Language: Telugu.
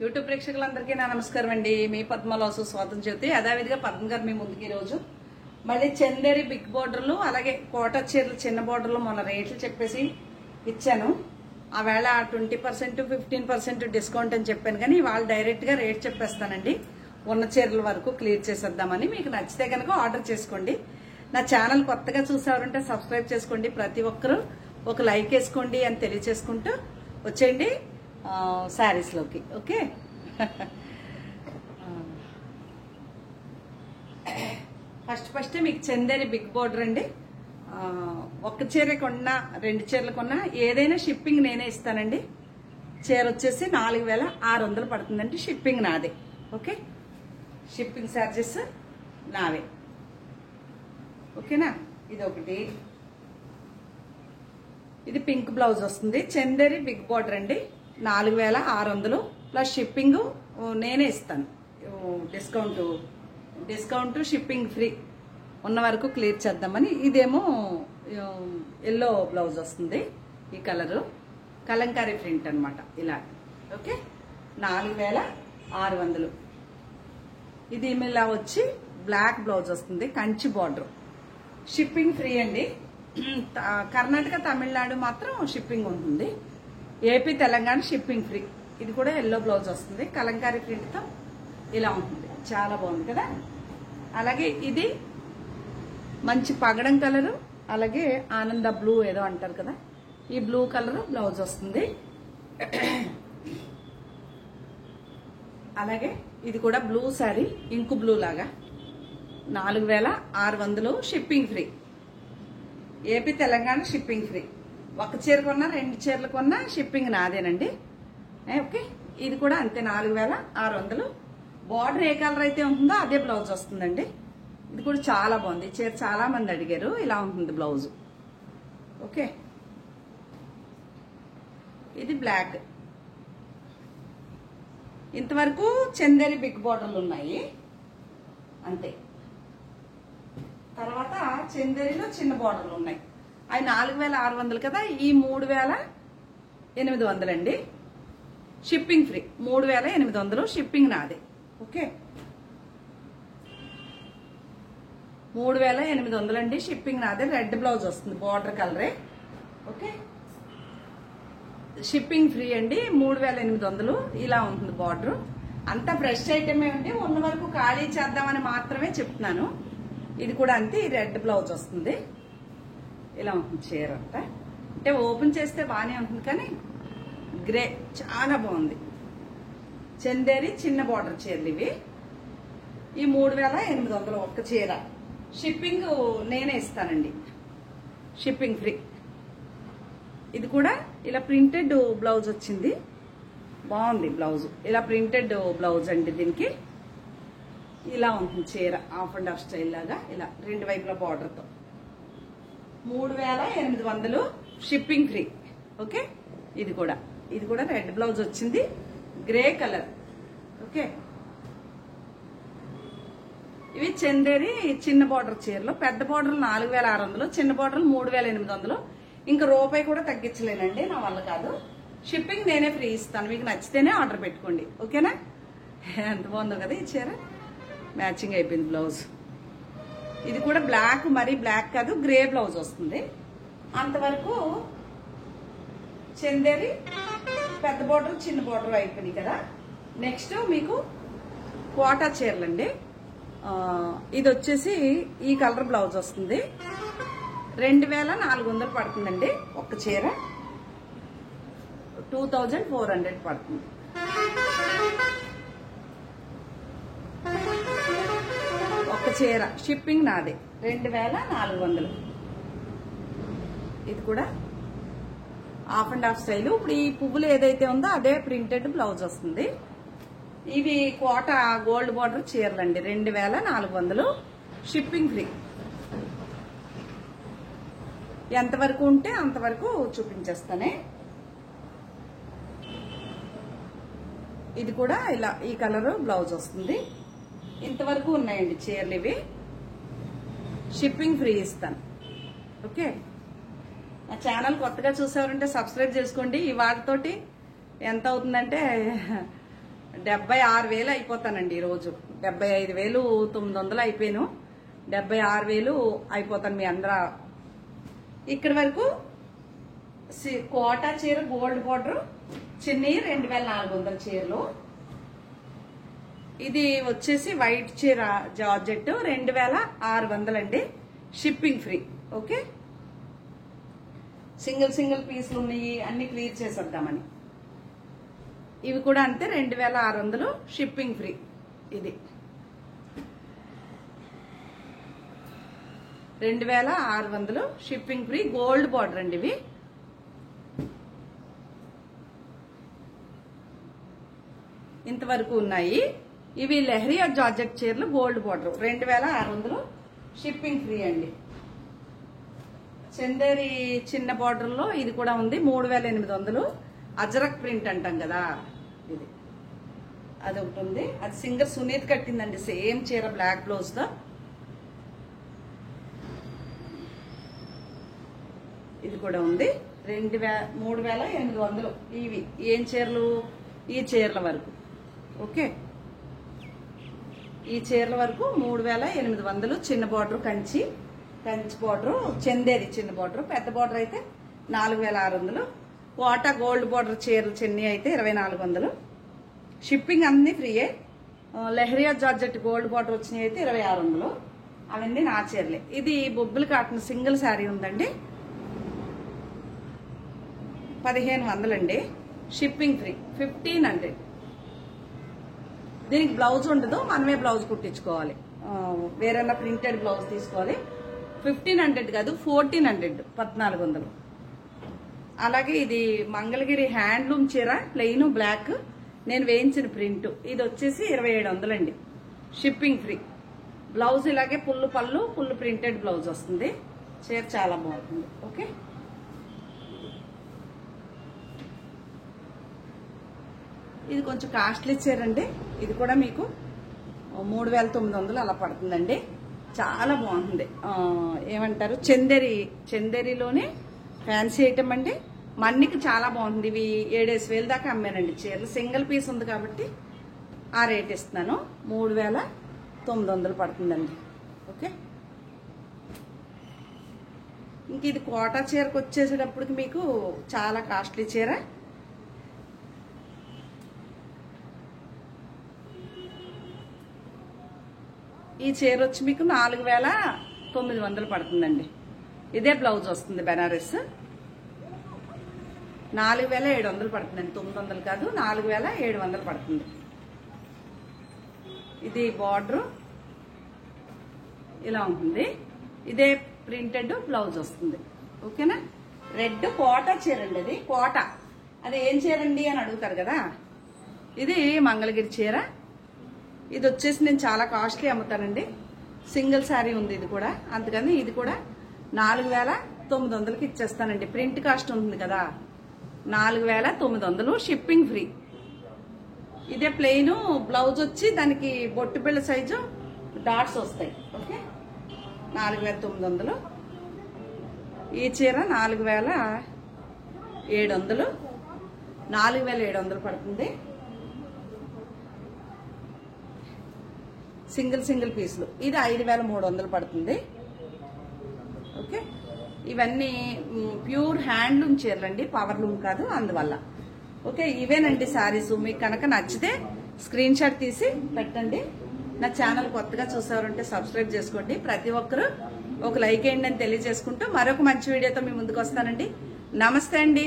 యూట్యూబ్ ప్రేక్షకులందరికీ నా నమస్కారం అండి. మీ పద్మలోసు స్వాతం జ్యోతి. అదేవిధంగా పద్మ గారు మీ ముందుకి ఈరోజు మళ్ళీ చందేరి బిగ్ బోర్డర్లు అలాగే కోట చీరలు చిన్న బోర్డర్లు మొన్న రేట్లు చెప్పేసి ఇచ్చాను. ఆ వేళ 20% 15% డిస్కౌంట్ అని చెప్పాను, కానీ వాళ్ళు డైరెక్ట్ గా రేట్ చెప్పేస్తానండి. ఉన్న చీరల వరకు క్లియర్ చేసేద్దామని. మీకు నచ్చితే కనుక ఆర్డర్ చేసుకోండి. నా ఛానల్ కొత్తగా చూసేవారంటే సబ్స్క్రైబ్ చేసుకోండి. ప్రతి ఒక్కరూ ఒక లైక్ వేసుకోండి అని తెలియచేసుకుంటూ వచ్చేయండి శారీస్ లోకి. ఓకే, ఫస్ట్ మీకు చందేరి బిగ్ బోర్డర్ అండి. ఒక్క చీర కొన్నా 2 చీరలు కొన్నా ఏదైనా షిప్పింగ్ నేనే ఇస్తానండి. చీర వచ్చేసి 4600 పడుతుందండి. షిప్పింగ్ నాదే. ఓకే, షిప్పింగ్ ఛార్జెస్ నావే. ఓకేనా. ఇది ఒకటి. ఇది పింక్ బ్లౌజ్ వస్తుంది. చందేరి బిగ్ బోర్డర్ అండి. 4600 ప్లస్ షిప్పింగ్ నేనే ఇస్తాను. డిస్కౌంట్ షిప్పింగ్ ఫ్రీ ఉన్న వరకు క్లియర్ చేద్దామని. ఇదేమో ఎల్లో బ్లౌజ్ వస్తుంది. ఈ కలరు కలంకారీ ప్రింట్ అనమాట ఇలా. ఓకే, 4600. ఇది ఇలా వచ్చి బ్లాక్ బ్లౌజ్ వస్తుంది. కంచి బార్డర్. షిప్పింగ్ ఫ్రీ అండి. కర్ణాటక తమిళనాడు మాత్రం షిప్పింగ్ ఉంటుంది. AP Telangana shipping free. ఇది కూడా ఎల్లో బ్లౌజ్ వస్తుంది. కలంకారీ ప్రింట్ తో ఇలా ఉంటుంది. చాలా బాగుంది కదా. అలాగే ఇది మంచి పగడం కలరు, అలాగే ఆనంద బ్లూ ఏదో అంటారు కదా, ఈ బ్లూ కలర్ బ్లౌజ్ వస్తుంది. అలాగే ఇది కూడా బ్లూ శారీ, ఇంకు బ్లూ లాగా. 4600 shipping free. AP Telangana shipping free. ఒక చీర కొన్నా 2 చీరలు కొన్నా షిప్పింగ్ నాదేనండి. ఓకే, ఇది కూడా అంతే 4600. బార్డర్ ఏ కలర్ అయితే ఉంటుందో అదే బ్లౌజ్ వస్తుందండి. ఇది కూడా చాలా బాగుంది. ఈ చీర చాలా మంది అడిగారు. ఇలా ఉంటుంది బ్లౌజ్. ఓకే, ఇది బ్లాక్. ఇంతవరకు చందేరి బిగ్ బోర్డర్లు ఉన్నాయి అంతే. తర్వాత చందేరిలో చిన్న బోర్డర్లు ఉన్నాయి. అవి 4600 కదా. ఈ 3800 అండి. Shipping free. 3800 షిప్పింగ్ నాదే. ఓకే, 3800 అండి. షిప్పింగ్ నాదే. రెడ్ బ్లౌజ్ వస్తుంది, బార్డర్ కలరే. ఓకే, షిప్పింగ్ ఫ్రీ అండి. 3800 ఇలా ఉంటుంది బార్డర్. అంతా ఫ్రెష్ ఐటమే అండి. ఉన్న వరకు ఖాళీ చేద్దామని మాత్రమే చెప్తున్నాను. ఇది కూడా అంతే. ఈ రెడ్ బ్లౌజ్ వస్తుంది. ఇలా ఉంటుంది చీర అంతా. అంటే ఓపెన్ చేస్తే బాగానే ఉంటుంది, కానీ గ్రే చాలా బాగుంది. చందేరి చిన్న బార్డర్ చీరలు ఇవి. ఈ 3800 ఒక్క చీర. షిప్పింగ్ నేనే ఇస్తానండి. Shipping free. ఇది కూడా ఇలా ప్రింటెడ్ బ్లౌజ్ వచ్చింది. బాగుంది బ్లౌజ్. ఇలా ప్రింటెడ్ బ్లౌజ్ అండి. దీనికి ఇలా ఉంటుంది చీర. హాఫ్ అండ్ హాఫ్ స్టైల్ లాగా ఇలా 2 వైపుల బార్డర్ తో. 3800 షిప్పింగ్ ఫ్రీ. ఓకే, ఇది కూడా రెడ్ బ్లౌజ్ వచ్చింది, గ్రే కలర్. ఓకే, ఇవి చందేరి చిన్న బార్డర్ చీరలు. పెద్ద బార్డర్లు 4600, చిన్న బార్డర్లు 3800. ఇంకా రూపాయి కూడా తగ్గించలేనండి, నా వల్ల కాదు. షిప్పింగ్ నేనే ఫ్రీ ఇస్తాను. మీకు నచ్చితేనే ఆర్డర్ పెట్టుకోండి. ఓకేనా. ఎంత బాగుందో కదా ఈ చీర. మ్యాచింగ్ అయిపోయింది బ్లౌజ్. ఇది కూడా బ్లాక్, మరీ బ్లాక్ కాదు, గ్రే బ్లౌజ్ వస్తుంది. అంతవరకు చందేరి పెద్ద బార్డర్ చిన్న బార్డర్ అయిపోయినాయి కదా. నెక్స్ట్ మీకు కోటా చీరలండి. ఇది వచ్చేసి ఈ కలర్ బ్లౌజ్ వస్తుంది. 2400 పడుతుందండి. ఒక్క చీర 2400 పడుతుంది. ఒక్క చీర షిప్పింగ్ నాదే. 2400. ఇది కూడా హాఫ్ అండ్ హాఫ్ స్టైల్. ఇప్పుడు ఈ పువ్వులు ఏదైతే ఉందో అదే ప్రింటెడ్ బ్లౌజ్ వస్తుంది. ఇవి కోట గోల్డ్ బార్డర్ చీరలండి. 2400 shipping free. ఎంతవరకు ఉంటే అంతవరకు చూపించేస్తానే. ఇది కూడా ఇలా ఈ కలర్ బ్లౌజ్ వస్తుంది. ఇంతవరకు ఉన్నాయండి చీరలు ఇవి. షిప్పింగ్ ఫ్రీ ఇస్తాను. ఓకే, నా ఛానల్ కొత్తగా చూసేవారంటే సబ్స్క్రైబ్ చేసుకోండి. ఈ వాటితోటి ఎంత అవుతుందంటే 76,000 అయిపోతానండి ఈ రోజు. 75,900 అయిపోయాను. 76,000 అయిపోతాను మీ అందరూ. ఇక్కడి వరకు కోటా చీర గోల్డ్ బార్డర్ చిన్ని 2,400 చీరలు. ఇది వచ్చేసి వైట్ చీర జార్జెట్ 2,600 అండి. Shipping free. ఓకే, సింగిల్ పీసులు ఉన్నాయి, అన్ని క్లియర్ చేసేద్దామని. ఇవి కూడా అంతే 2,600 షిప్పింగ్ ఫ్రీ. ఇది 2,600 షిప్పింగ్ ఫ్రీ గోల్డ్ బార్డర్ అండి. ఇవి ఇంతవరకు ఉన్నాయి. ఇవి లెహరియా జార్జెట్ చీరలు గోల్డ్ బార్డర్ 2,600 షిప్పింగ్ ఫ్రీ అండి. చందేరి చిన్న బార్డర్ లో ఇది కూడా ఉంది 3,800. అజరక్ ప్రింట్ అంటాం కదా, ఇది అదొకటి ఉంది. అది సింగర్ సునీత్ కట్టిందండి, సేమ్ చీర బ్లాక్ బ్లౌజ్ తో. ఇది కూడా ఉంది 3,800. ఇవి ఏం చీరలు? ఈ చీరల వరకు. ఓకే, ఈ చీరల వరకు 3,800. చిన్న బార్డర్ కంచి బార్డర్, చందేరి చిన్న బార్డర్. పెద్ద బార్డర్ అయితే 4,600. కోటా గోల్డ్ బార్డర్ చీరలు చిన్ని అయితే 2,400. షిప్పింగ్ అన్ని ఫ్రీయే. లెహరియా జార్జెట్ గోల్డ్ బార్డర్ వచ్చినాయి అయితే 2,600. అవన్నీ నా చీరలే. ఇది బొబ్బులు కాటన్ సింగిల్ శారీ ఉందండి, 1,500 అండి. Shipping free 1,500. దీనికి బ్లౌజ్ ఉండదు, మనమే బ్లౌజ్ కుట్టించుకోవాలి. వేరేనా ప్రింటెడ్ బ్లౌజ్ తీసుకోవాలి. 1,500 కాదు 1,400, 1,400. అలాగే ఇది మంగళగిరి హ్యాండ్లూమ్ చీర ప్లెయిన్ బ్లాక్, నేను వేయించిన ప్రింట్. ఇది వచ్చేసి 2,700 అండి. Shipping free. బ్లౌజ్ ఇలాగే ఫుల్ ప్రింటెడ్ బ్లౌజ్ వస్తుంది. చీర చాలా బాగుంటుంది. ఓకే, ఇది కొంచెం కాస్ట్లీ చీర అండి. ఇది కూడా మీకు 3,900 అలా పడుతుందండి. చాలా బాగుంటుంది. ఏమంటారు, చందేరిలోనే ఫ్యాన్సీ ఐటమ్ అండి. మన్నికి చాలా బాగుంటుంది. ఇవి 7,000 దాకా అమ్మానండి చీరలు. సింగిల్ పీస్ ఉంది కాబట్టి ఆ రేట్ ఇస్తున్నాను. 3,900 పడుతుందండి. ఓకే, ఇంక ఇది కోటా చీరకు వచ్చేసేటప్పటికి మీకు చాలా కాస్ట్లీ చీర. ఈ చీర వచ్చి మీకు 4,900 పడుతుందండి. ఇదే బ్లౌజ్ వస్తుంది బెనారస్. 4,700 పడుతుందండి. 900 కాదు, 4,700 పడుతుంది. ఇది బార్డర్ ఇలా ఉంటుంది. ఇదే ప్రింటెడ్ బ్లౌజ్ వస్తుంది. ఓకేనా. రెడ్ కోటా చీర అండి. అది కోటా, అది ఏం చీరండి అని అడుగుతారు కదా. ఇది మంగళగిరి చీర. ఇది వచ్చేసి నేను చాలా కాస్ట్లీ అమ్ముతానండి. సింగిల్ శారీ ఉంది ఇది కూడా, అందుకని ఇది కూడా 4,900కి ఇచ్చేస్తానండి. ప్రింట్ కాస్ట్ ఉంటుంది కదా, 4,900 షిప్పింగ్ ఫ్రీ. ఇదే ప్లెయిన్ బ్లౌజ్ వచ్చి దానికి బొట్టు బిళ్ళ సైజు డాట్స్ వస్తాయి. ఓకే, 4,900. ఈ చీర 4,700, 4,700 పడుతుంది. సింగిల్ పీసులు. ఇది 5,300 పడుతుంది. ఓకే, ఇవన్నీ ప్యూర్ హ్యాండ్లూమ్ చీరలండి, పవర్ లూమ్ కాదు, అందువల్ల. ఓకే, ఇవేనండి శారీస్. మీకు కనుక నచ్చితే స్క్రీన్ షాట్ తీసి పెట్టండి. నా ఛానల్ కొత్తగా చూసేవారంటే సబ్స్క్రైబ్ చేసుకోండి. ప్రతి ఒక్కరు ఒక లైక్ వేయండి అని తెలియజేసుకుంటూ మరొక మంచి వీడియోతో మీ ముందుకు వస్తానండి. నమస్తే అండి.